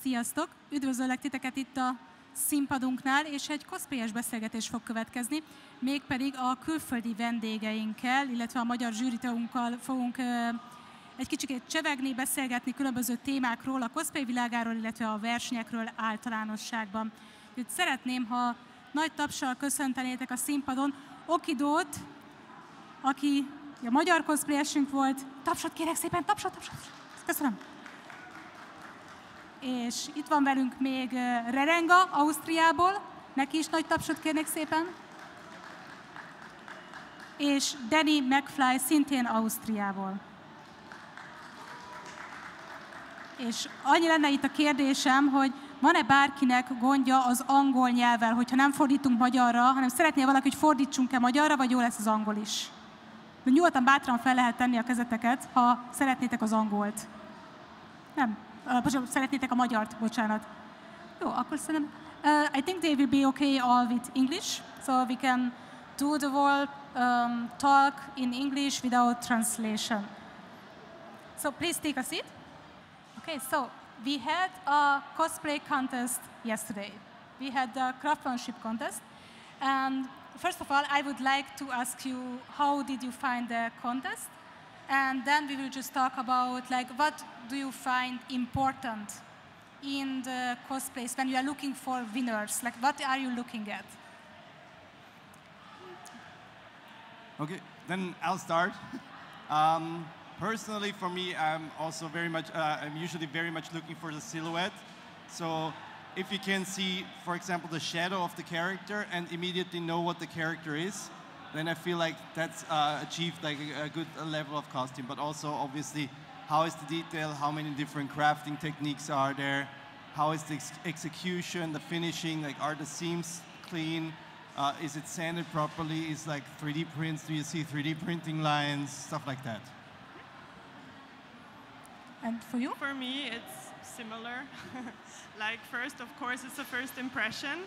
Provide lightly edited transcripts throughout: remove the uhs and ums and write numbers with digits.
Sziasztok! Üdvözöllek titeket itt a színpadunknál, és egy cosplayes beszélgetés fog következni, mégpedig a külföldi vendégeinkkel, illetve a magyar zsűritagunkkal fogunk egy kicsit csevegni, beszélgetni különböző témákról, a cosplay világáról, illetve a versenyekről általánosságban. Úgyhogy szeretném, ha nagy tapssal köszöntenétek a színpadon Okkidót, aki a magyar cosplayesünk volt. Tapsot kérek szépen, tapsot! Köszönöm! És itt van velünk még Rerenga, Ausztriából. Neki is nagy tapsot kérnék szépen. És McFly, szintén Ausztriából. És annyi lenne itt a kérdésem, hogy van-e bárkinek gondja az angol nyelvvel, hogyha nem fordítunk magyarra, hanem szeretné valaki, hogy fordítsunk-e magyarra, vagy jó lesz az angol is? De nyugodtan bátran fel lehet tenni a kezeteket, ha szeretnétek az angolt. Nem. Szeretnétek a magyart, bocsánat. Jó, akkor szerintem... I think they will be okay all with English, so we can do the whole talk in English without translation. So please take a seat. Okay, so we had a cosplay contest yesterday. We had the craftsmanship contest, and first of all, I would like to ask you, how did you find the contest? And then we will just talk about, like, what do you find important in the cosplays when you are looking for winners? Like, what are you looking at? Okay, then I'll start. Personally, for me, I'm also I'm usually very much looking for the silhouette. So if you can see, for example, the shadow of the character and immediately know what the character is, then I feel like that's achieved like a good level of costume. But also, obviously, how is the detail? How many different crafting techniques are there? How is the execution, the finishing? Like, are the seams clean? Is it sanded properly? Is like 3D prints? Do you see 3D printing lines? Stuff like that. And for you? For me, it's similar. Like, first, of course, it's a first impression.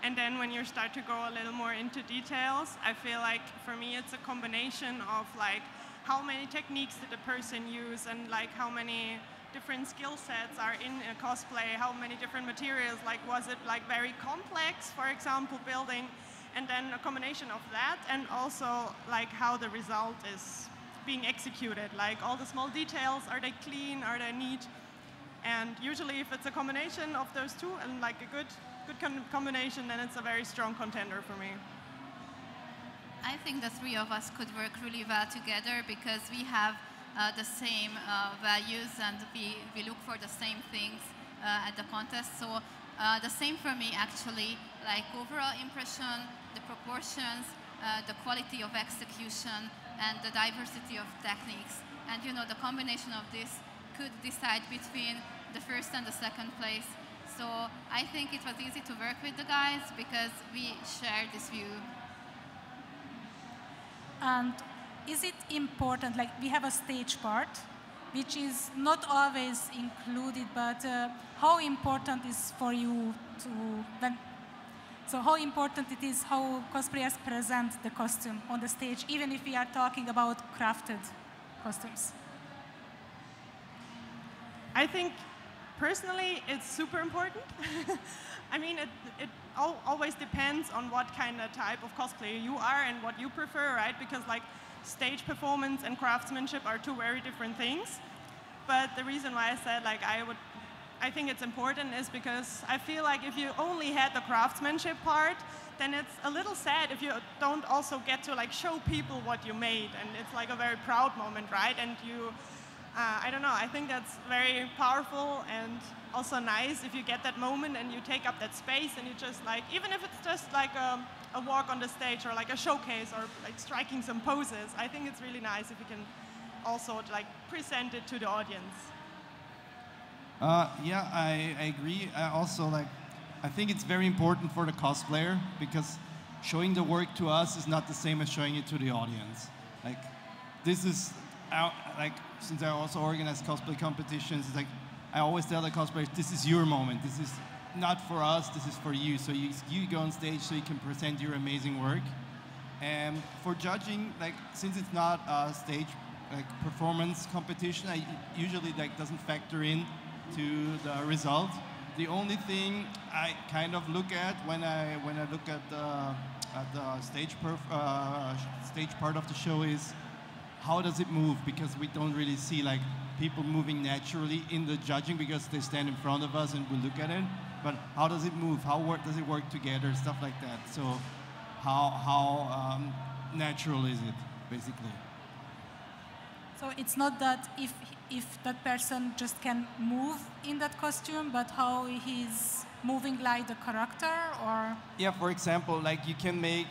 And then when you start to go a little more into details, I feel like for me it's a combination of like how many techniques did the person use and like how many different skill sets are in a cosplay, how many different materials, like was it like very complex, for example, building, and then a combination of that and also like how the result is being executed, like all the small details, are they clean, are they neat? And usually if it's a combination of those two and like a good combination, then it's a very strong contender for me. I think the three of us could work really well together because we have the same values and we look for the same things at the contest. So the same for me actually, like overall impression, the proportions, the quality of execution and the diversity of techniques. And you know, the combination of this could decide between the first and the second place. So I think it was easy to work with the guys because we share this view. And is it important, like we have a stage part, which is not always included, but how important is for you so how important it is how cosplayers present the costume on the stage, even if we are talking about crafted costumes? I think personally, it's super important. I mean, it always depends on what kind of type of cosplayer you are and what you prefer, right? Because like stage performance and craftsmanship are two very different things. But the reason why I said like I think it's important is because I feel like if you only had the craftsmanship part, then it's a little sad if you don't also get to like show people what you made, and it's like a very proud moment, right? And you. I don't know, I think that's very powerful and also nice if you get that moment and you take up that space and you just like, even if it's just like a walk on the stage or like a showcase or like striking some poses, I think it's really nice if you can also like present it to the audience. Yeah, I agree. I think it's very important for the cosplayer because showing the work to us is not the same as showing it to the audience. Like, this is, like, since I also organize cosplay competitions, it's like I always tell the cosplayers, this is your moment. This is not for us, this is for you. So you go on stage so you can present your amazing work. And for judging, like, since it's not a stage like performance competition, I usually like doesn't factor in to the result. The only thing I kind of look at when I look at the stage part of the show is how does it move, because we don't really see like people moving naturally in the judging because they stand in front of us and we look at it. But how does it move? How does it work together? Stuff like that. So how natural is it, basically? So it's not that if that person just can move in that costume, but how he's moving like the character, or? Yeah, for example, like you can make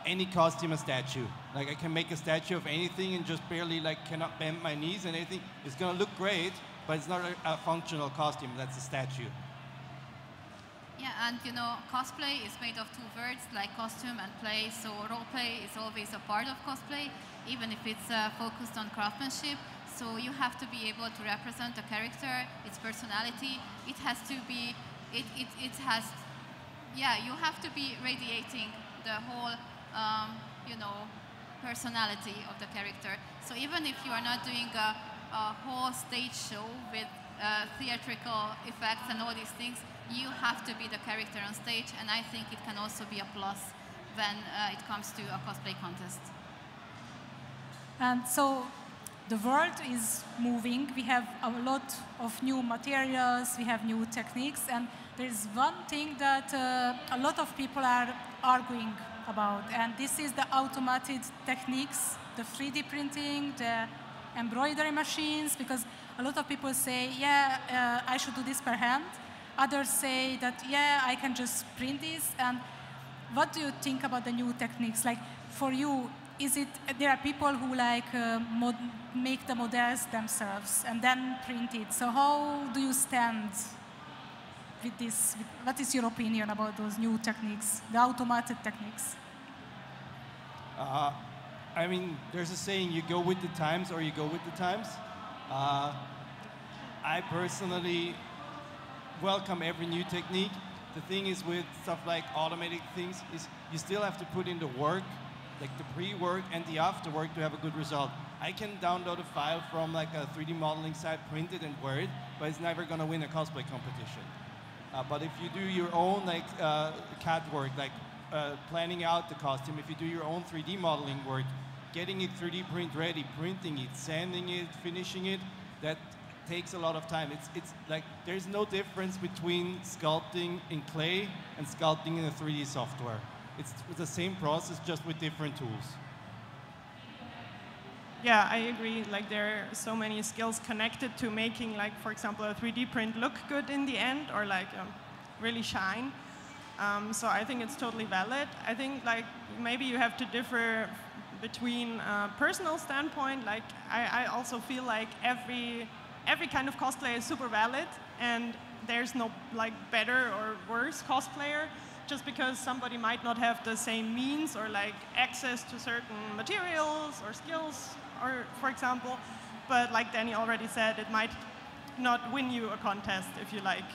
any costume a statue. Like I can make a statue of anything and just barely like cannot bend my knees and anything. It's gonna look great, but it's not a functional costume. That's a statue. Yeah, and you know, cosplay is made of two words, like costume and play. So role play is always a part of cosplay, even if it's focused on craftsmanship. So you have to be able to represent the character, its personality. It has to be, you have to be radiating the whole, you know, personality of the character. So even if you are not doing a whole stage show with theatrical effects and all these things, you have to be the character on stage, and I think it can also be a plus when it comes to a cosplay contest. And so the world is moving. We have a lot of new materials, we have new techniques, and there's one thing that a lot of people are arguing about, and this is the automated techniques, the 3D printing, the embroidery machines, because a lot of people say, yeah, I should do this per hand. Others say that, yeah, I can just print this. And what do you think about the new techniques? Like, for you, is it, there are people who like make the models themselves and then print it. So how do you stand with this? What is your opinion about those new techniques, the automated techniques? I mean, there's a saying, you go with the times or you go with the times. I personally welcome every new technique. The thing is with stuff like automated things is you still have to put in the work, like the pre-work and the after work to have a good result. I can download a file from like a 3D modeling site, print it and wear it, but it's never gonna win a cosplay competition. But if you do your own like CAD work, like planning out the costume, if you do your own 3D modeling work, getting it 3D print ready, printing it, sanding it, finishing it, that takes a lot of time. It's like there's no difference between sculpting in clay and sculpting in a 3D software. It's the same process, just with different tools. Yeah, I agree. Like there are so many skills connected to making, like for example, a 3D print look good in the end, or like really shine. So I think it's totally valid. I think like maybe you have to differ between personal standpoint. Like I also feel like every kind of cosplay is super valid, and there's no like better or worse cosplayer, just because somebody might not have the same means or like access to certain materials or skills, or for example. But like Danny already said, it might not win you a contest if you like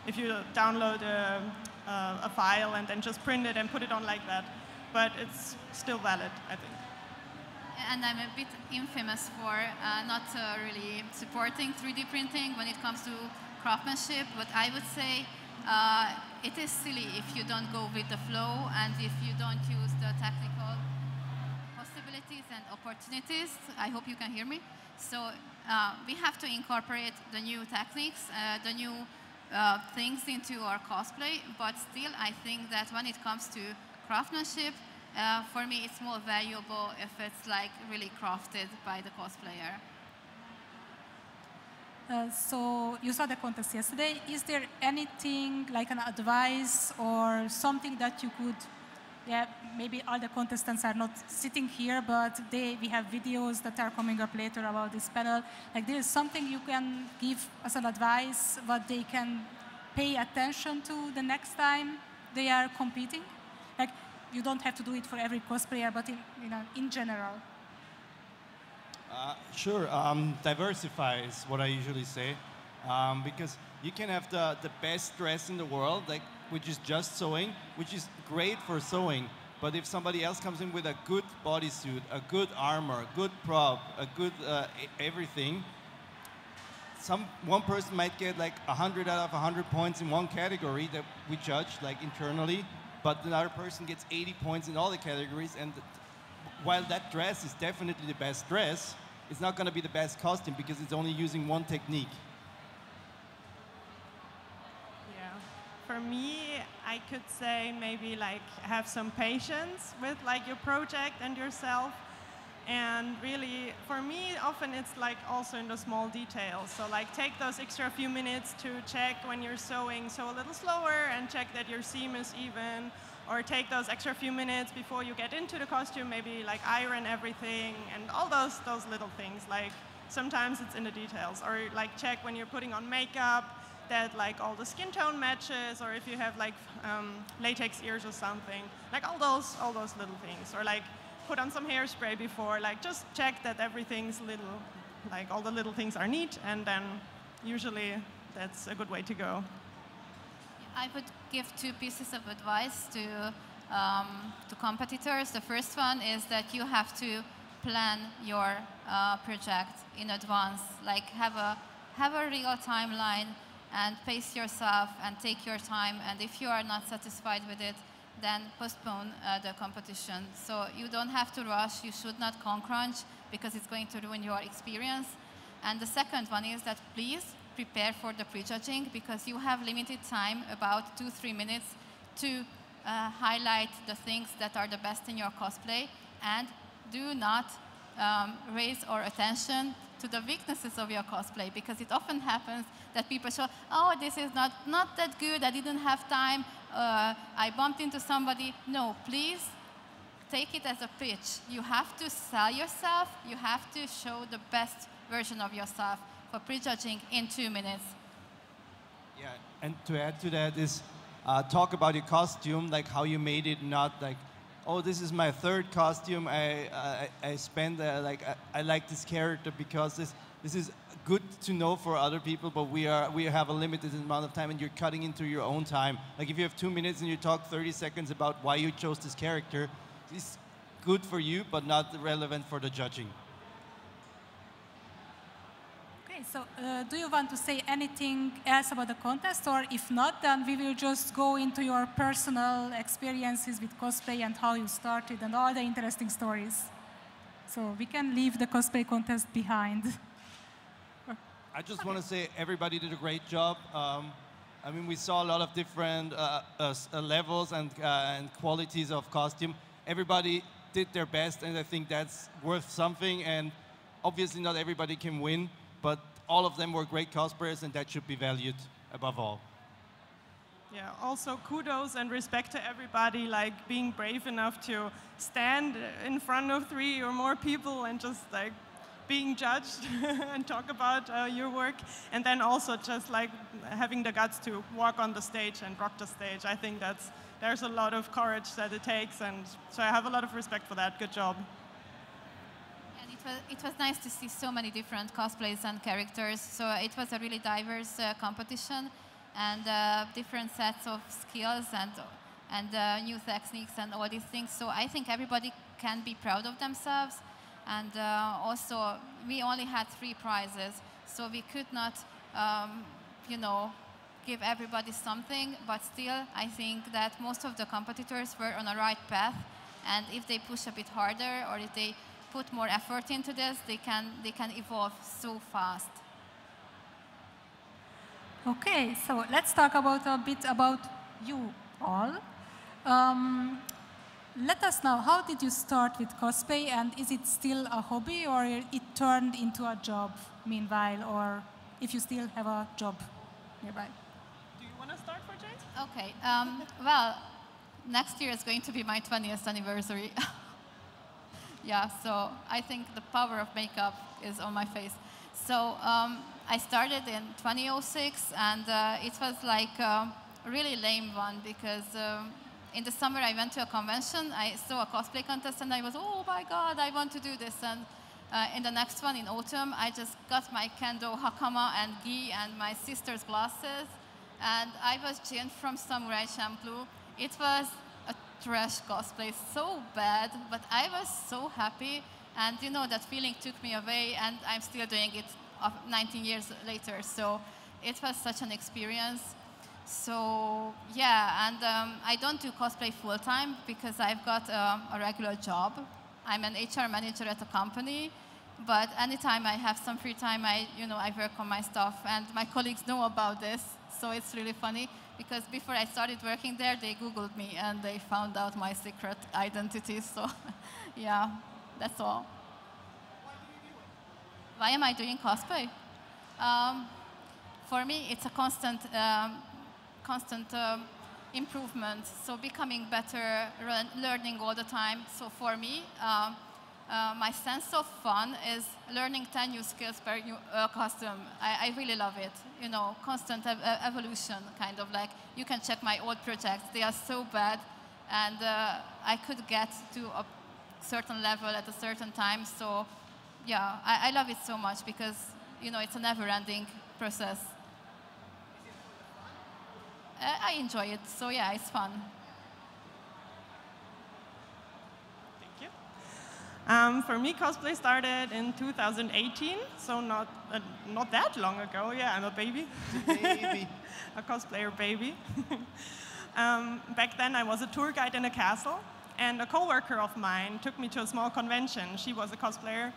if you download a file and then just print it and put it on like that. But it's still valid, I think. And I'm a bit infamous for not really supporting 3D printing when it comes to craftsmanship, but I would say it is silly if you don't go with the flow and if you don't use the technical possibilities and opportunities. I hope you can hear me. So we have to incorporate the new techniques, the new things into our cosplay, but still I think that when it comes to craftsmanship, for me it's more valuable if it's like really crafted by the cosplayer. So you saw the contest yesterday. Is there anything like an advice or something that you could, maybe all the contestants are not sitting here, but we have videos that are coming up later about this panel. Like there is something you can give as an advice, what they can pay attention to the next time they are competing? Like you don't have to do it for every cosplayer, but in general. Sure, diversify is what I usually say, because you can have the best dress in the world, like which is just sewing, which is great for sewing, but if somebody else comes in with a good bodysuit, a good armor, a good prop, a good everything, one person might get like 100 out of 100 points in one category that we judge like internally, but another person gets 80 points in all the categories. And while that dress is definitely the best dress, it's not going to be the best costume because it's only using one technique. Yeah, for me, I could say maybe like have some patience with like your project and yourself. And really, for me, often it's like also in the small details. So like take those extra few minutes to check when you're sewing, sew a little slower and check that your seam is even. Or take those extra few minutes before you get into the costume, maybe like iron everything and all those little things. Like sometimes it's in the details. Or like check when you're putting on makeup that like all the skin tone matches, or if you have like latex ears or something. Like all those little things. Or like put on some hairspray before, like just check that everything's little, like all the little things are neat, and then usually that's a good way to go. I would give 2 pieces of advice to competitors. The first one is that you have to plan your project in advance, like have a real timeline and pace yourself and take your time, and if you are not satisfied with it, then postpone the competition. So you don't have to rush, you should not crunch because it's going to ruin your experience. And the second one is that please prepare for the prejudging because you have limited time, about 2-3 minutes, to highlight the things that are the best in your cosplay, and do not raise our attention to the weaknesses of your cosplay, because it often happens that people show, oh, this is not that good, I didn't have time, I bumped into somebody. No, please take it as a pitch. You have to sell yourself, you have to show the best version of yourself for prejudging in 2 minutes. Yeah, and to add to that is talk about your costume, like how you made it, not like, oh, this is my 3rd costume. I spend I like this character because this is good to know for other people, but we have a limited amount of time, and you're cutting into your own time. Like if you have 2 minutes and you talk 30 seconds about why you chose this character, it's good for you, but not relevant for the judging. Okay, so do you want to say anything else about the contest, or if not, then we will just go into your personal experiences with cosplay and how you started and all the interesting stories. So we can leave the cosplay contest behind. I just want to say everybody did a great job. I mean, we saw a lot of different levels and qualities of costume. Everybody did their best, and I think that's worth something. And obviously not everybody can win, but all of them were great cosplayers, and that should be valued above all. Yeah, also kudos and respect to everybody, like being brave enough to stand in front of 3 or more people and just like being judged and talk about your work, and then also just like having the guts to walk on the stage and rock the stage. I think there's a lot of courage that it takes, and so I have a lot of respect for that. Good job. And it was nice to see so many different cosplays and characters, so it was a really diverse competition, and different sets of skills and new techniques and all these things. So I think everybody can be proud of themselves. And also, we only had 3 prizes, so we could not, you know, give everybody something, but still, I think that most of the competitors were on the right path, and if they push a bit harder, or if they put more effort into this, they can evolve so fast. Okay, so let's talk about a bit about you all. Let us know, how did you start with cosplay, and is it still a hobby, or it turned into a job meanwhile, or if you still have a job nearby? Do you want to start for Jane? Okay, well, next year is going to be my 20th anniversary. Yeah, so I think the power of makeup is on my face. So I started in 2006, and it was like a really lame one, because in the summer, I went to a convention, I saw a cosplay contest, and I was, oh my God, I want to do this. And in the next one, in autumn, I just got my kendo hakama and gi and my sister's glasses, and I was Jin from Samurai Champloo. It was a trash cosplay, so bad, but I was so happy, and you know, that feeling took me away, and I'm still doing it 19 years later. So it was such an experience. So yeah, and I don't do cosplay full time because I've got a regular job. I'm an HR manager at a company, but anytime I have some free time, I work on my stuff, and my colleagues know about this. So it's really funny because before I started working there, they Googled me and they found out my secret identity. So yeah, that's all. Why am I doing cosplay? For me, it's a constant improvement, so becoming better, learning all the time. So for me, my sense of fun is learning 10 new skills per new costume. I really love it. Constant evolution, kind of like, you can check my old projects. They are so bad, and I could get to a certain level at a certain time. So yeah, I love it so much because, it's a never-ending process. I enjoy it, so yeah, it's fun. Thank you. For me, cosplay started in 2018, so not that long ago. Yeah, I'm a baby. Baby. A cosplayer baby. Back then, I was a tour guide in a castle, and a coworker of mine took me to a small convention. She was a cosplayer,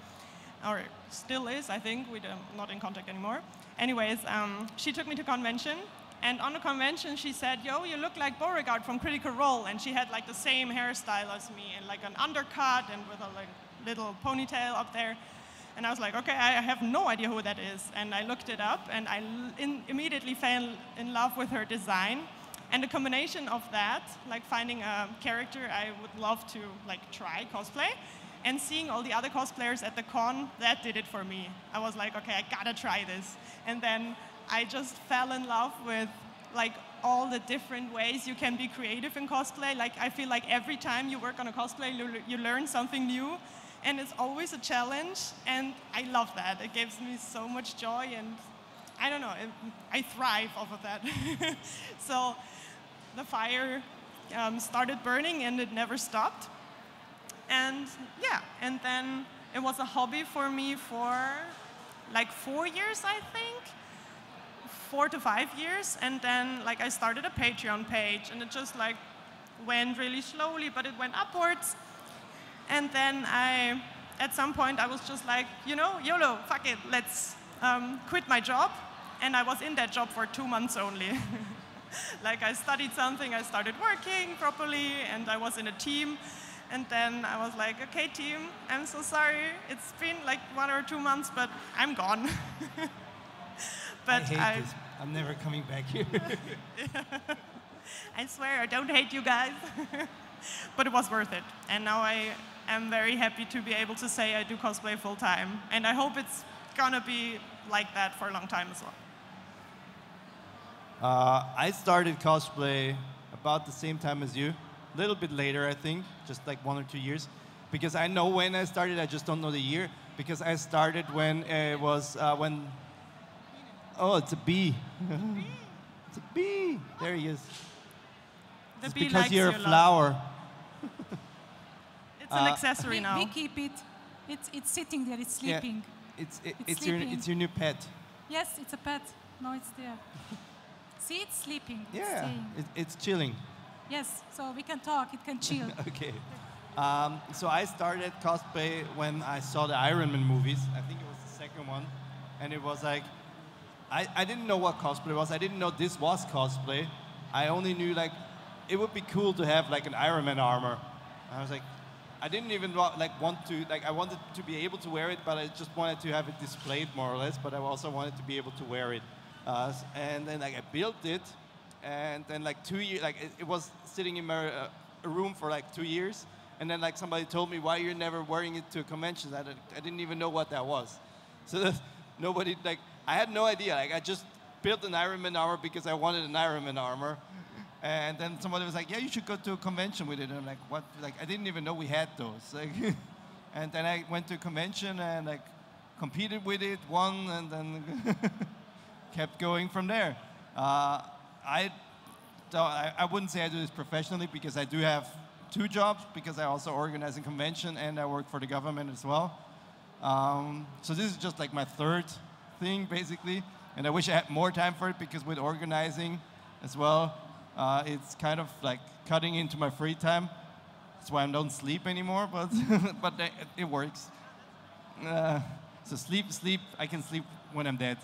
or still is, I think. We're not in contact anymore. Anyways, she took me to convention. And on the convention, she said, "Yo, you look like Beauregard from Critical Role." And she had like the same hairstyle as me, and like an undercut and with a little ponytail up there. And I was like, okay, I have no idea who that is. And I looked it up, and I immediately fell in love with her design. And the combination of that, like finding a character I would love to like try cosplay, and seeing all the other cosplayers at the con, that did it for me. I was like, okay, I gotta try this. And then I just fell in love with like all the different ways you can be creative in cosplay. Like I feel like every time you work on a cosplay, you learn something new, and it's always a challenge, and I love that. It gives me so much joy, and I don't know, I thrive off of that. So the fire started burning, and it never stopped. And yeah, and then it was a hobby for me for like 4 years, I think. 4 to 5 years, and then like I started a Patreon page, and it just like went really slowly, but it went upwards. And then at some point I was just like, YOLO, fuck it, let's quit my job. And I was in that job for 2 months only. Like I studied something, I started working properly, and I was in a team. And then I was like, okay, team, I'm so sorry. It's been like 1 or 2 months, but I'm gone. But I hate this. I'm never coming back here. I swear, I don't hate you guys. But it was worth it. And now I am very happy to be able to say I do cosplay full time. And I hope it's gonna be like that for a long time as well. I started cosplay about the same time as you. A little bit later, I think, just like 1 or 2 years. Because I know when I started, I just don't know the year. Because I started when it was, oh, it's a bee. It's a bee. There he is. The It's bee because likes you're you a lot. flower. It's an accessory now. We keep it. It's sitting there. It's sleeping. Yeah. It's your new pet. Yes, it's a pet. No, it's there. See, it's sleeping. It's Yeah, staying. it's chilling. Yes, so we can talk. It can chill. Okay. So I started cosplay when I saw the Iron Man movies. I think it was the second one. And it was like, I didn't know what cosplay was. I didn't know this was cosplay. I only knew like, it would be cool to have like an Iron Man armor. I was like, I didn't even want to, I wanted to be able to wear it, but I just wanted to have it displayed more or less, but I also wanted to be able to wear it. And then like I built it, and then like 2 years, like it was sitting in my room for like 2 years, and then like somebody told me, why you're never wearing it to a convention? I didn't even know what that was. So that nobody, like, I had no idea. Like I just built an Iron Man armor because I wanted an Iron Man armor. And then somebody was like, yeah, you should go to a convention with it. And I'm like, what? Like, I didn't even know we had those. Like, and then I went to a convention and like competed with it, won, and then kept going from there. I wouldn't say I do this professionally because I do have 2 jobs, because I also organize a convention and I work for the government as well. So this is just like my third thing, basically. And I wish I had more time for it, because with organizing as well, it's kind of like cutting into my free time. That's why I don't sleep anymore, but, but it works. So sleep, I can sleep when I'm dead.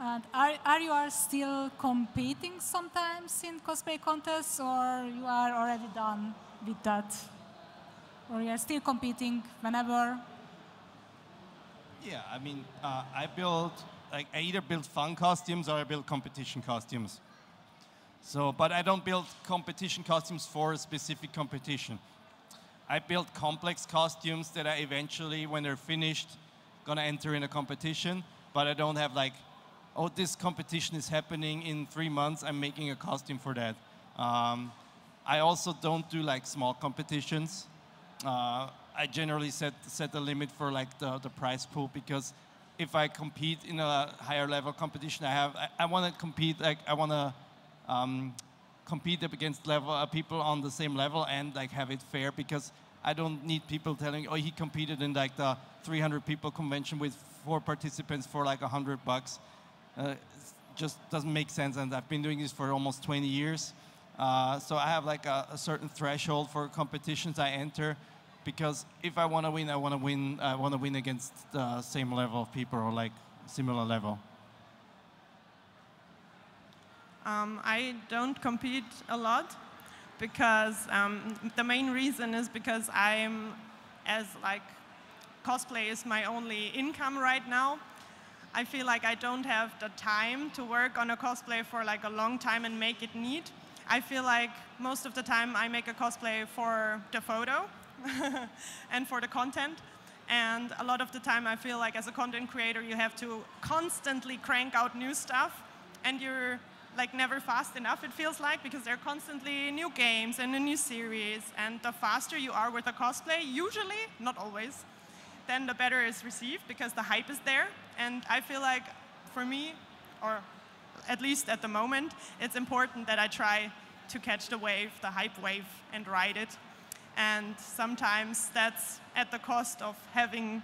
And are you still competing sometimes in cosplay contests, or you are already done with that? Or you are still competing whenever? Yeah, I mean, I either build fun costumes or I build competition costumes. So, but I don't build competition costumes for a specific competition. I build complex costumes that I eventually, when they're finished, gonna enter in a competition, but I don't have like, oh, this competition is happening in 3 months, I'm making a costume for that. I also don't do like small competitions. I generally set the limit for like the prize pool, because if I compete in a higher level competition, I want to compete, like I want to compete up against people on the same level and like have it fair, because I don't need people telling, oh, he competed in like the 300 people convention with 4 participants for like $100. It just doesn't make sense, and I've been doing this for almost 20 years. So I have like a certain threshold for competitions I enter, because if I want to win, I want to win against the same level of people or like similar level. I don't compete a lot, because the main reason is because cosplay is my only income right now. I feel like I don't have the time to work on a cosplay for like a long time and make it neat. I feel like most of the time I make a cosplay for the photo and for the content. And a lot of the time I feel like as a content creator you have to constantly crank out new stuff, and you're like never fast enough, it feels like, because there are constantly new games and a new series. And the faster you are with a cosplay, usually, not always, then the better it's received, because the hype is there. And I feel like for me, or at least at the moment, it's important that I try to catch the wave, the hype wave, and ride it. And sometimes that's at the cost of having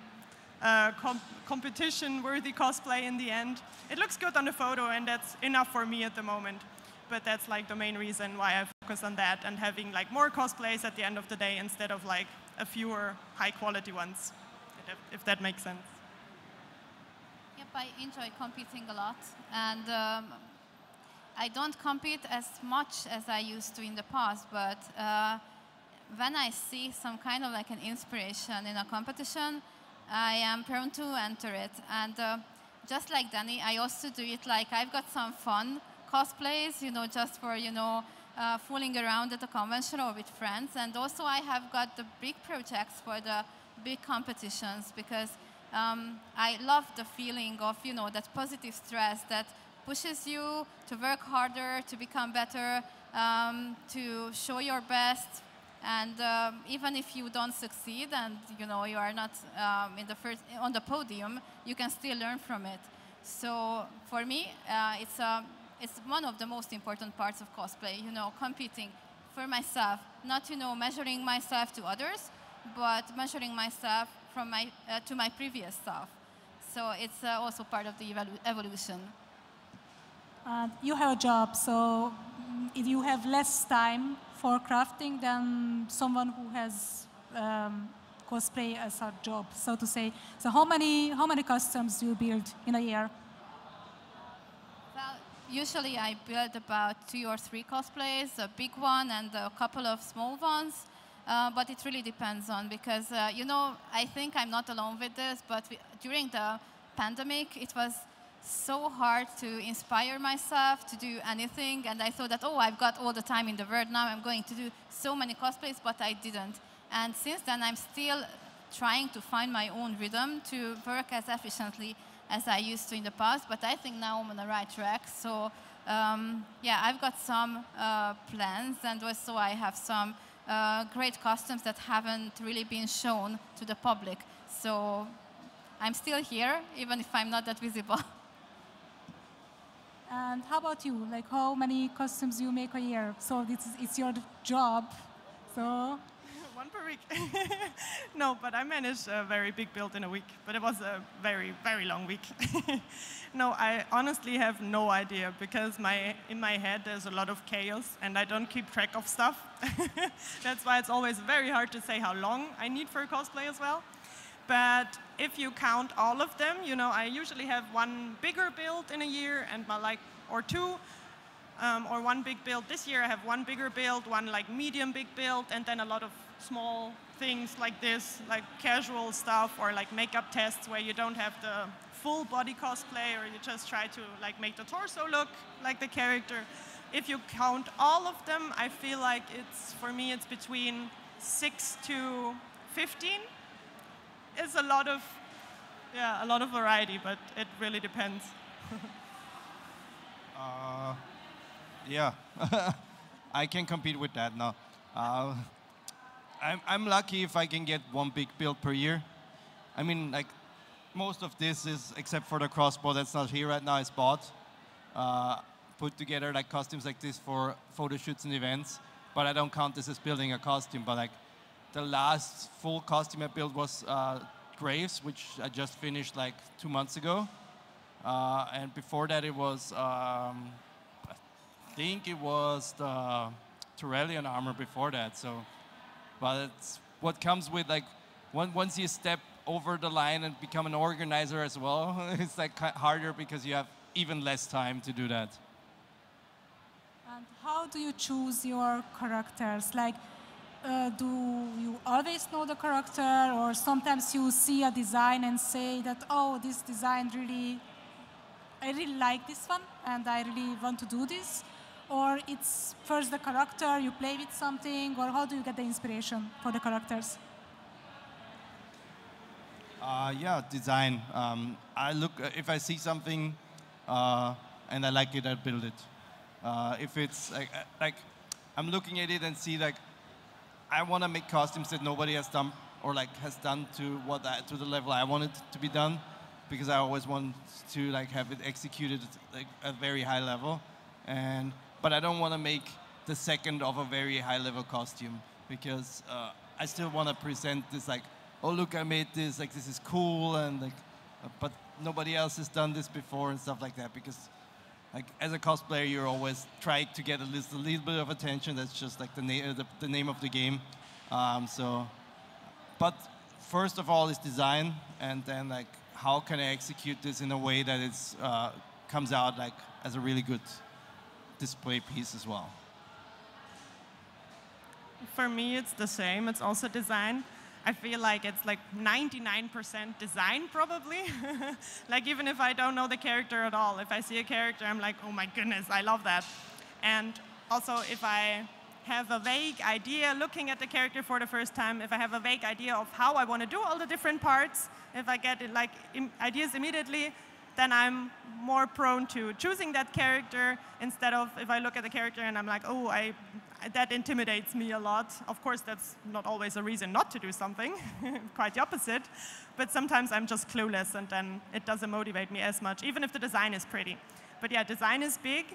competition-worthy cosplay in the end. It looks good on the photo, and that's enough for me at the moment. But that's like the main reason why I focus on that, and having like more cosplays at the end of the day instead of like a fewer high-quality ones, if that makes sense. Yep, I enjoy competing a lot, and I don't compete as much as I used to in the past, but when I see some kind of like an inspiration in a competition, I am prone to enter it. And just like Danny, I also do it like I've got some fun cosplays, you know, just for, you know, fooling around at a convention or with friends. And also I have got the big projects for the big competitions, because I love the feeling of, you know, that positive stress that pushes you to work harder, to become better, to show your best. And even if you don't succeed and you know you are not on the podium, you can still learn from it. So for me, it's one of the most important parts of cosplay. You know, competing for myself, not measuring myself to others, but measuring myself from to my previous self. So it's also part of the evolution. You have a job, so if you have less time for crafting than someone who has cosplay as a job, so to say. So how many costumes do you build in a year? Well, usually I build about 2 or 3 cosplays, a big one and a couple of small ones. But it really depends on, because I think I'm not alone with this, but during the pandemic, it was so hard to inspire myself to do anything, and I thought that, oh, I've got all the time in the world now, I'm going to do so many cosplays, but I didn't. And since then, I'm still trying to find my own rhythm to work as efficiently as I used to in the past, but I think now I'm on the right track. So yeah, I've got some plans, and also I have some great costumes that haven't really been shown to the public. So I'm still here, even if I'm not that visible. And how about you? Like, how many costumes you make a year? So it's your job. So One per week. No, but I managed a very big build in a week, but it was a very, very long week. No, I honestly have no idea because in my head there's a lot of chaos and I don't keep track of stuff. That's why it's always very hard to say how long I need for a cosplay as well. But if you count all of them, you know, I usually have one bigger build in a year and or two. Or one big build. This year I have one bigger build, one like medium big build, and then a lot of small things like this, like casual stuff or like makeup tests where you don't have the full body cosplay or you just try to like make the torso look like the character. If you count all of them, I feel like for me it's between 6 to 15. It's a lot of variety, but it really depends. Yeah, I can compete with that now. I'm lucky if I can get one big build per year. I mean, like, most of this is, except for the crossbow that's not here right now, is bought. Put together like costumes like this for photo shoots and events. But I don't count this as building a costume. But like, the last full costume I built was Graves, which I just finished like 2 months ago. And before that it was, I think it was the Turellian armor before that. So, but it's what comes with like, once you step over the line and become an organizer as well, it's like harder because you have even less time to do that. And how do you choose your characters? Like, do you always know the character, or sometimes you see a design and say that, oh, this design I really like this one and I really want to do this? Or it's first the character, you play with something, or how do you get the inspiration for the characters? Yeah, design. I look, if I see something and I like it, I build it. If it's like I'm looking at it and see like, I want to make costumes that nobody has done or like has done to the level I want it to be done, because I always want to like have it executed at like a very high level. But I don't want to make the second of a very high level costume, because I still want to present this like, oh look, I made this, like this is cool, and like, but nobody else has done this before and stuff like that. Because like as a cosplayer, you're always trying to get a little bit of attention. That's just like the name of the game. But first of all is design, and then like how can I execute this in a way that it's comes out like as a really good display piece as well. For me, it's the same. It's also design. I feel like it's like 99% design, probably. Like, even if I don't know the character at all, if I see a character, I'm like, oh my goodness, I love that. And also, if I have a vague idea looking at the character for the first time, if I have a vague idea of how I want to do all the different parts, if I get like ideas immediately, then I'm more prone to choosing that character instead of if I look at the character and I'm like, oh, that intimidates me a lot. Of course, that's not always a reason not to do something, quite the opposite. But sometimes I'm just clueless and then it doesn't motivate me as much, even if the design is pretty. But yeah, design is big.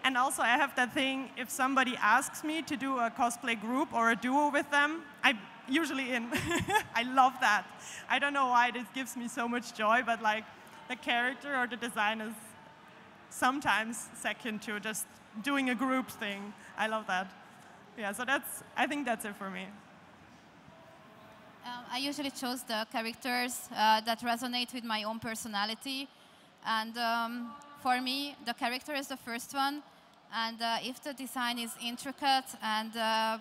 And also I have that thing, if somebody asks me to do a cosplay group or a duo with them, I'm usually in. I love that. I don't know why this gives me so much joy, but like, the character or the design is sometimes second to just doing a group thing. I love that. Yeah, so I think that's it for me. I usually chose the characters that resonate with my own personality. And for me, the character is the first one. And if the design is intricate and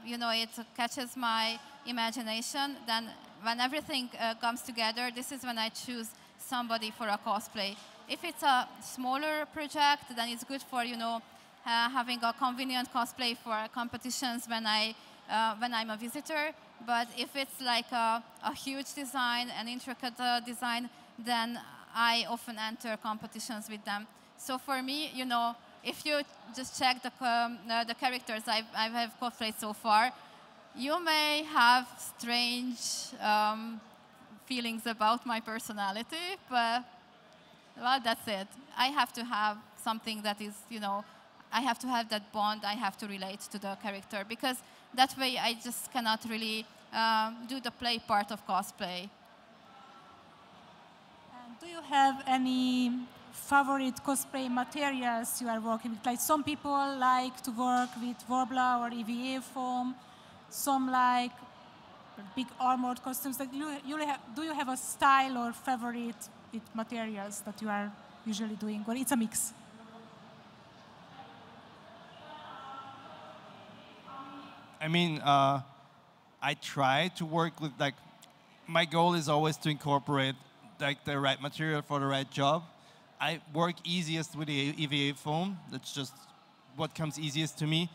you know, it catches my imagination, then when everything comes together, this is when I choose somebody for a cosplay. If it's a smaller project, then it's good for, you know, having a convenient cosplay for competitions when I'm a visitor. But if it's like a huge design, an intricate design, then I often enter competitions with them. So for me, you know, if you just check the characters I have cosplayed so far, you may have strange feelings about my personality, but well, that's it. I have to have something that is, you know, I have to have that bond, I have to relate to the character, because that way I just cannot really do the play part of cosplay. And do you have any favorite cosplay materials you are working with? Like some people like to work with Worbla or EVA foam, some like big armored costumes. Like do you have a style or favorite with materials that you are usually doing, or it's a mix? I mean, I try to work with, like, my goal is always to incorporate like the right material for the right job. I work easiest with the EVA foam. That's just what comes easiest to me,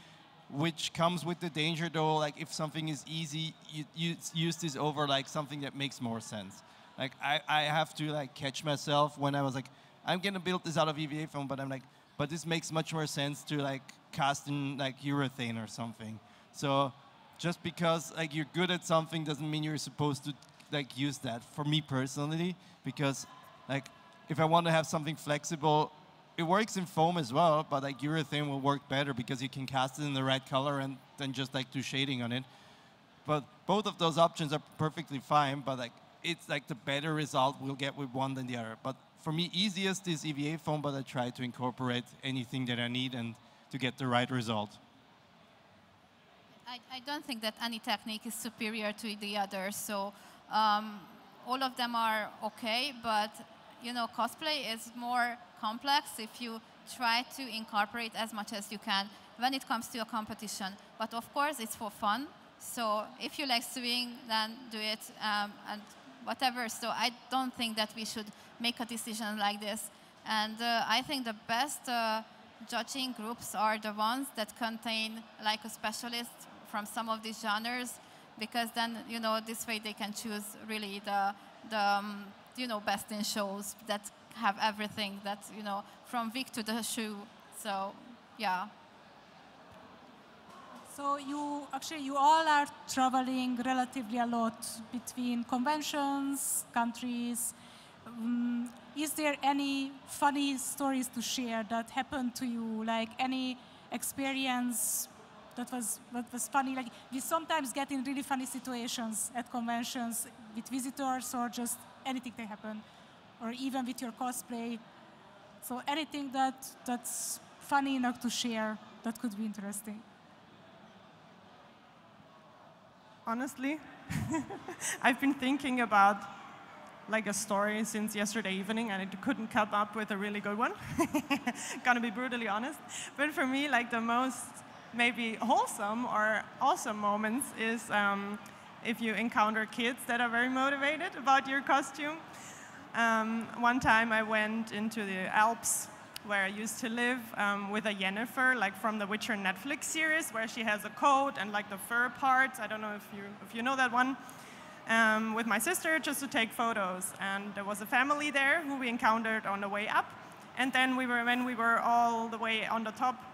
which comes with the danger though, like if something is easy, you use this over like something that makes more sense. Like I have to like catch myself when I was like, I'm gonna build this out of EVA foam, but I'm like, but this makes much more sense to like cast in like urethane or something. So just because like you're good at something doesn't mean you're supposed to like use that. For me personally, because like if I want to have something flexible, it works in foam as well, but like urethane will work better because you can cast it in the right color and then just like do shading on it. But both of those options are perfectly fine, but like it's like the better result we'll get with one than the other. But for me, easiest is EVA foam, but I try to incorporate anything that I need and to get the right result. I don't think that any technique is superior to the other, so all of them are okay, but you know, cosplay is more complex if you try to incorporate as much as you can when it comes to a competition. But of course, it's for fun, so if you like sewing, then do it, and whatever. So I don't think that we should make a decision like this. And I think the best judging groups are the ones that contain like a specialist from some of these genres, because then, you know, this way they can choose really the you know, best in shows that have everything that, you know, from wig to the shoe. So, yeah. So you all are traveling relatively a lot between conventions, countries. Is there any funny stories to share that happened to you? Like any experience that was funny? Like we sometimes get in really funny situations at conventions with visitors or just anything that happen, or even with your cosplay. So anything that's funny enough to share that could be interesting. Honestly, I've been thinking about like a story since yesterday evening, and I couldn't come up with a really good one. Gonna be brutally honest. But for me, like the most maybe wholesome or awesome moments is if you encounter kids that are very motivated about your costume. One time I went into the Alps where I used to live with a Yennefer, like from the Witcher Netflix series, where she has a coat and like the fur parts. I don't know if you know that one. With my sister, just to take photos. And there was a family there who we encountered on the way up. And then when we were all the way on the top,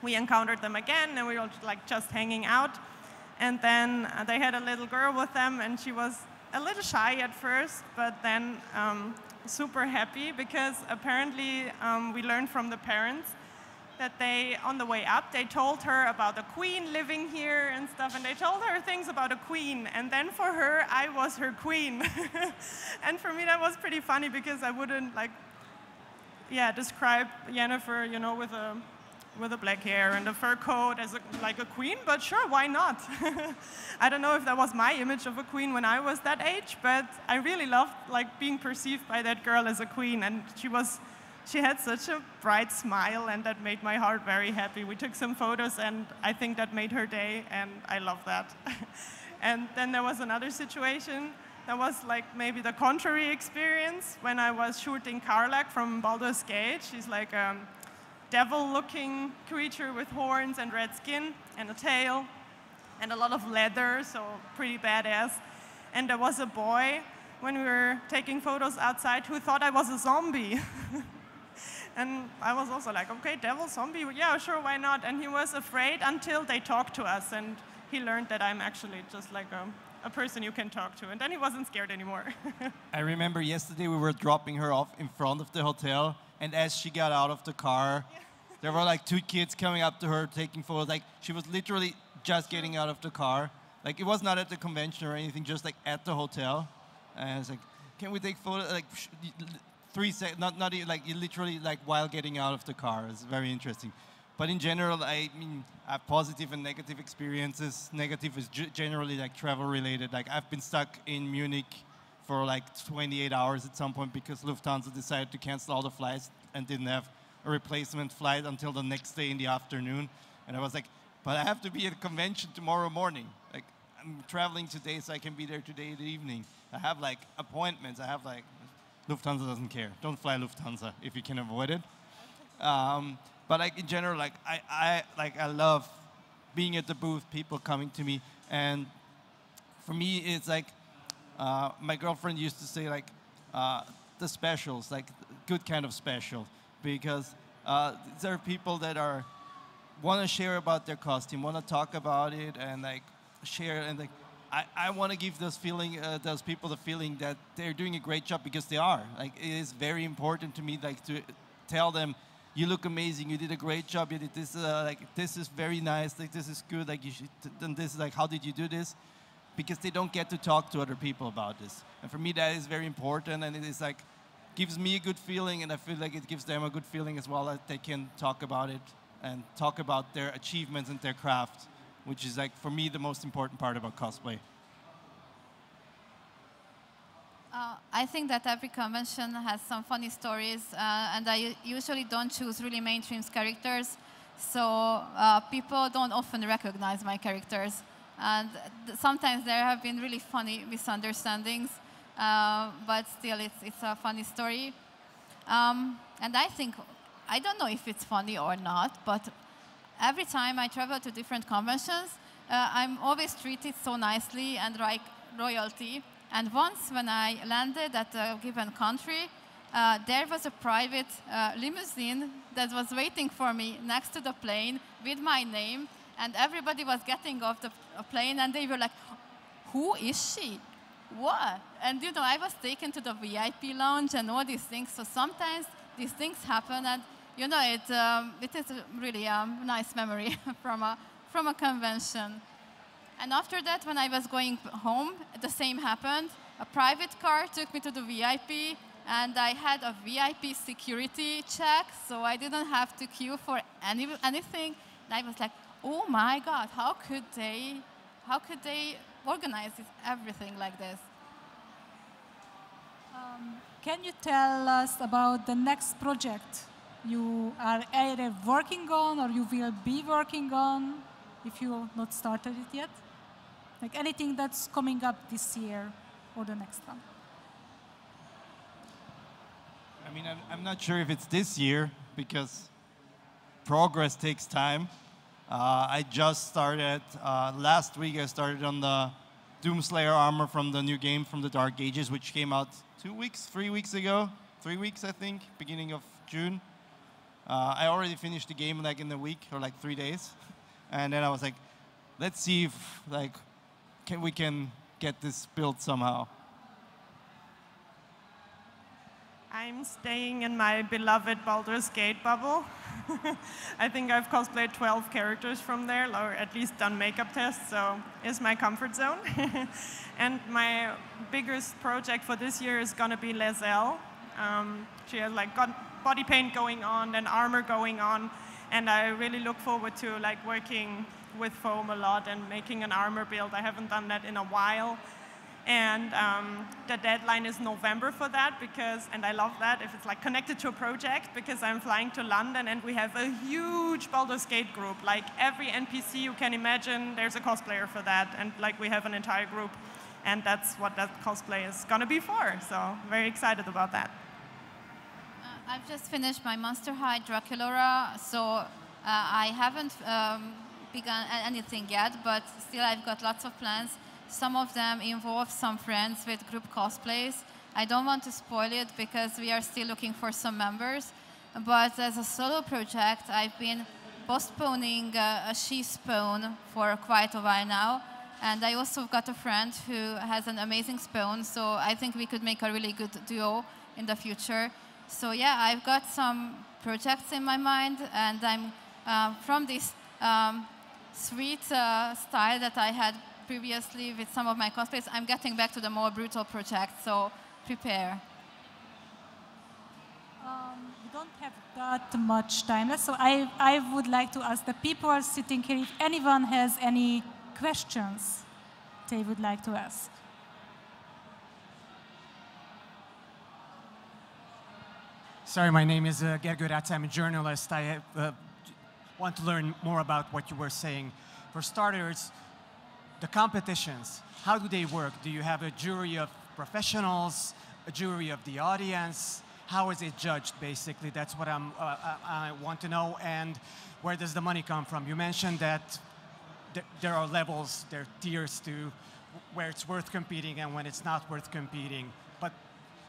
we encountered them again, and we were like just hanging out. And then they had a little girl with them, and she was a little shy at first, but then super happy, because apparently we learned from the parents that they, on the way up, they told her about the queen living here and stuff, and they told her things about a queen, and then for her, I was her queen. And for me, that was pretty funny, because I wouldn't like, yeah, describe Yennefer, you know, with a black hair and a fur coat as like a queen, but sure, why not? I don't know if that was my image of a queen when I was that age, but I really loved like being perceived by that girl as a queen, and she had such a bright smile, and that made my heart very happy. We took some photos, and I think that made her day, and I love that. And then there was another situation that was like maybe the contrary experience when I was shooting Kärlek from Baldur's Gate. She's like a devil-looking creature with horns and red skin and a tail and a lot of leather, so pretty badass. And there was a boy, when we were taking photos outside, who thought I was a zombie. And I was also like, okay, devil, zombie, yeah, sure, why not? And he was afraid until they talked to us, and he learned that I'm actually just like a person you can talk to, and then he wasn't scared anymore. I remember yesterday we were dropping her off in front of the hotel, and as she got out of the car, there were like 2 kids coming up to her taking photos. Like she was literally just getting out of the car. Like, it was not at the convention or anything, just like at the hotel. And I was like, can we take photos? Like 3 seconds, not even, like literally like while getting out of the car. It's very interesting. But in general, I mean, I have positive and negative experiences. Negative is generally like travel related. Like, I've been stuck in Munich for like 28 hours at some point because Lufthansa decided to cancel all the flights and didn't have a replacement flight until the next day in the afternoon. And I was like, but I have to be at a convention tomorrow morning. Like, I'm traveling today so I can be there today in the evening. I have like appointments. I have like, Lufthansa doesn't care. Don't fly Lufthansa if you can avoid it. But like in general, like I love being at the booth, people coming to me. And for me, it's like, my girlfriend used to say like, the specials, like good kind of special. Because there are people that want to share about their costume, want to talk about it, and like share. And like, I want to give those people the feeling that they're doing a great job, because they are. Like, it is very important to me, like, to tell them, you look amazing, you did a great job, you did this, like, this is very nice, like, this is good, like, you should, and this is like, how did you do this? Because they don't get to talk to other people about this. And for me, that is very important, and it is like, gives me a good feeling, and I feel like it gives them a good feeling as well, that they can talk about it and talk about their achievements and their craft, which is like, for me, the most important part about cosplay. I think that every convention has some funny stories, and I usually don't choose really mainstream characters, so people don't often recognize my characters. And sometimes there have been really funny misunderstandings, but still it's a funny story. And I don't know if it's funny or not, but every time I travel to different conventions, I'm always treated so nicely and like royalty. And once when I landed at a given country, there was a private limousine that was waiting for me next to the plane with my name, and everybody was getting off the plane and they were like, who is she? What? And you know, I was taken to the VIP lounge and all these things, so sometimes these things happen, and you know, it is really a nice memory from a convention. And after that, when I was going home, the same happened. A private car took me to the VIP, and I had a VIP security check, so I didn't have to queue for anything. And I was like, oh my God, how could they organize everything like this? Can you tell us about the next project you are either working on or you will be working on, if you have not started it yet? Like anything that's coming up this year or the next one? I mean, I'm not sure if it's this year, because progress takes time. I just started, last week I started on the Doomslayer armor from the new game from the Dark Ages, which came out 3 weeks ago, 3 weeks I think, beginning of June. I already finished the game like in a week or like 3 days. And then I was like, let's see if like, we can get this built somehow. I'm staying in my beloved Baldur's Gate bubble. I think I've cosplayed 12 characters from there, or at least done makeup tests, so it's my comfort zone. And my biggest project for this year is going to be Lizelle. She has like got body paint going on and armor going on, and I really look forward to like working with foam a lot and making an armor build. I haven't done that in a while. And the deadline is November for that, and I love that if it's like connected to a project, because I'm flying to London and we have a huge Baldur's Gate group. Like every NPC you can imagine, there's a cosplayer for that, and like we have an entire group, and that's what that cosplay is gonna be for. So very excited about that. I've just finished my Monster High Draculaura, so I haven't begun anything yet, but still I've got lots of plans. Some of them involve some friends with group cosplays. I don't want to spoil it because we are still looking for some members. But as a solo project, I've been postponing a she-spawn for quite a while now. And I also got a friend who has an amazing spawn, so I think we could make a really good duo in the future. So yeah, I've got some projects in my mind, and I'm from this sweet style that I had previously with some of my cosplays, I'm getting back to the more brutal projects, so prepare. We don't have that much time left, so I would like to ask the people sitting here if anyone has any questions they would like to ask. Sorry, my name is Gergő Rácz. I'm a journalist. I want to learn more about what you were saying. For starters, the competitions, how do they work? Do you have a jury of professionals, a jury of the audience? How is it judged, basically? That's what I want to know. And where does the money come from? You mentioned that there are levels, there are tiers to where it's worth competing and when it's not worth competing. But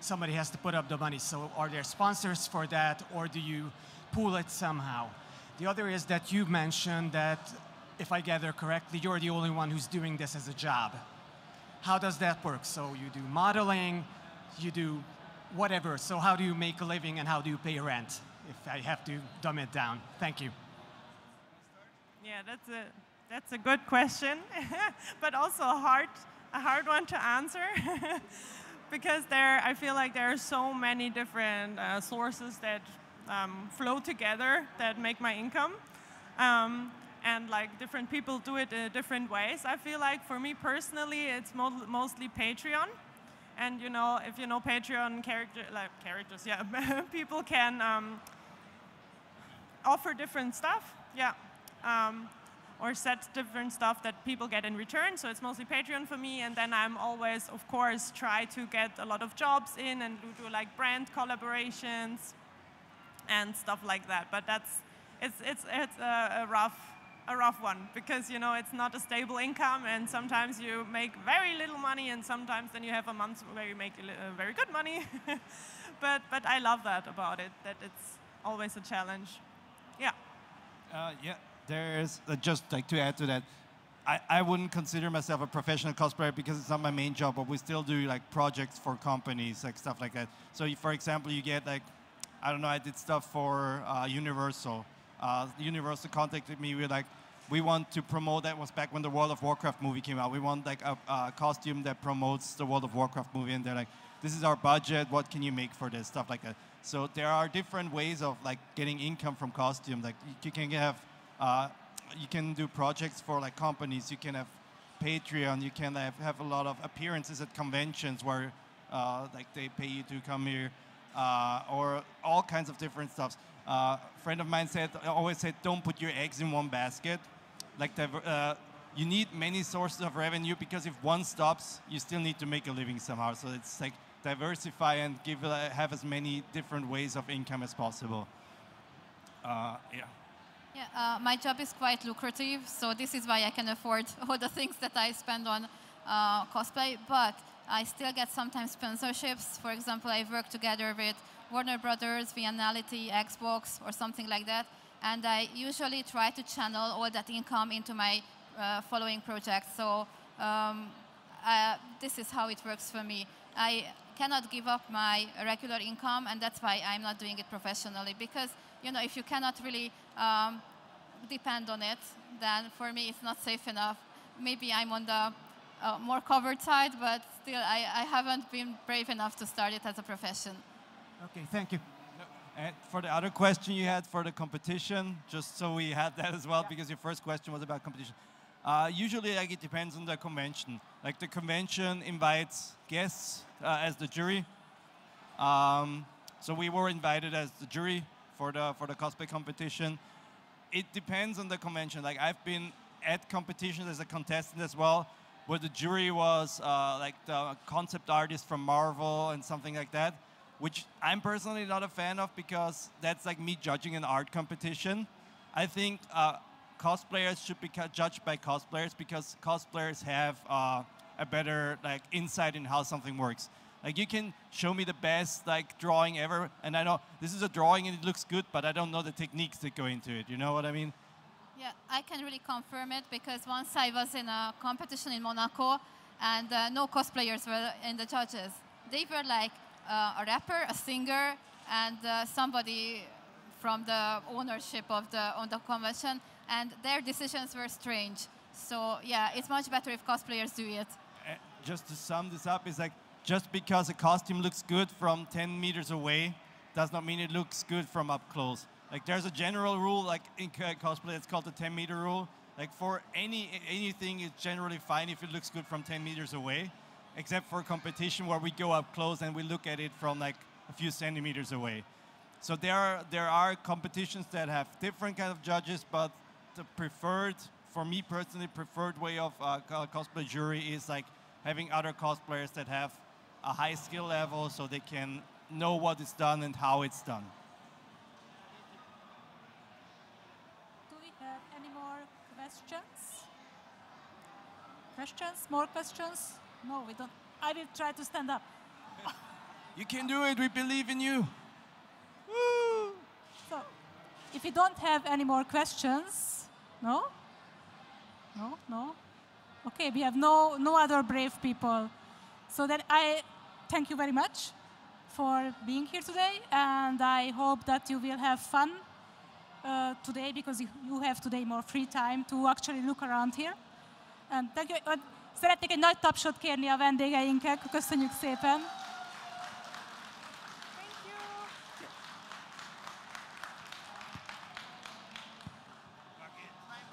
somebody has to put up the money. So are there sponsors for that, or do you pool it somehow? The other is that you mentioned that, if I gather correctly, you're the only one who's doing this as a job. How does that work? So you do modeling, you do whatever. So how do you make a living and how do you pay rent, if I have to dumb it down? Thank you. Yeah, that's a good question, but also a hard one to answer. Because I feel like there are so many different sources that flow together that make my income. And like different people do it in different ways. I feel like for me personally, it's mostly Patreon. And you know, if you know Patreon characters, yeah, people can offer different stuff, yeah. Or set different stuff that people get in return. So it's mostly Patreon for me. And then I'm always, of course, try to get a lot of jobs in and do like brand collaborations and stuff like that. But it's a rough one, because you know it's not a stable income, and sometimes you make very little money, and sometimes then you have a month where you make very good money. but I love that about it, that it's always a challenge. Yeah. Yeah. There's, just like to add to that, I wouldn't consider myself a professional cosplayer because it's not my main job, but we still do like projects for companies, like stuff like that. So for example, you get like, I don't know, I did stuff for Universal. Universal contacted me with like, we want to promote, that was back when the World of Warcraft movie came out. We want like a costume that promotes the World of Warcraft movie, and they're like, this is our budget, what can you make for this, stuff like that. So there are different ways of like getting income from costume. Like you can have, you can do projects for like companies, you can have Patreon, you can have a lot of appearances at conventions where like they pay you to come here, or all kinds of different stuff. A friend of mine always said, don't put your eggs in one basket. Like you need many sources of revenue, because if one stops, you still need to make a living somehow. So it's like diversify and have as many different ways of income as possible. Yeah. Yeah, my job is quite lucrative, so this is why I can afford all the things that I spend on cosplay, but I still get sometimes sponsorships. For example, I work together with Warner Brothers, Vianality, Xbox, or something like that, and I usually try to channel all that income into my following projects. So this is how it works for me. I cannot give up my regular income, and that's why I'm not doing it professionally, because you know, if you cannot really depend on it, then for me it's not safe enough. Maybe I'm on the more covered side, but still I haven't been brave enough to start it as a profession. Okay, thank you. And for the other question you had for the competition, just so we had that as well, yeah. Because your first question was about competition. Usually, like, it depends on the convention. Like the convention invites guests as the jury. So we were invited as the jury for the cosplay competition. It depends on the convention. Like I've been at competitions as a contestant as well, where the jury was like the concept artist from Marvel and something like that, which I'm personally not a fan of, because that's like me judging an art competition. I think cosplayers should be judged by cosplayers, because cosplayers have a better like insight in how something works. Like you can show me the best like drawing ever, and I know this is a drawing and it looks good, but I don't know the techniques that go into it. You know what I mean? Yeah, I can really confirm it, because once I was in a competition in Monaco, and no cosplayers were in the judges. They were like a rapper, a singer, and somebody from the ownership of the convention, and their decisions were strange. So yeah, it's much better if cosplayers do it. Just to sum this up, is like, just because a costume looks good from 10 meters away does not mean it looks good from up close. Like, there's a general rule, like in cosplay, it's called the 10-meter rule. Like, for anything, it's generally fine if it looks good from 10 meters away, except for competition where we go up close and we look at it from like a few centimeters away. So there are competitions that have different kind of judges, but the preferred, for me personally, preferred way of cosplay jury is like having other cosplayers that have a high skill level so they can know what is done and how it's done. Do we have any more questions? Questions? More questions? No, we don't. I will try to stand up. You can do it, we believe in you. Woo! So, if you don't have any more questions, no? No, no? Okay, we have no other brave people. So then I thank you very much for being here today, and I hope that you will have fun today, because you have today more free time to actually look around here. And thank you. Szeretnék egy nagy tapsot kérni a vendégeinknek. Köszönjük szépen.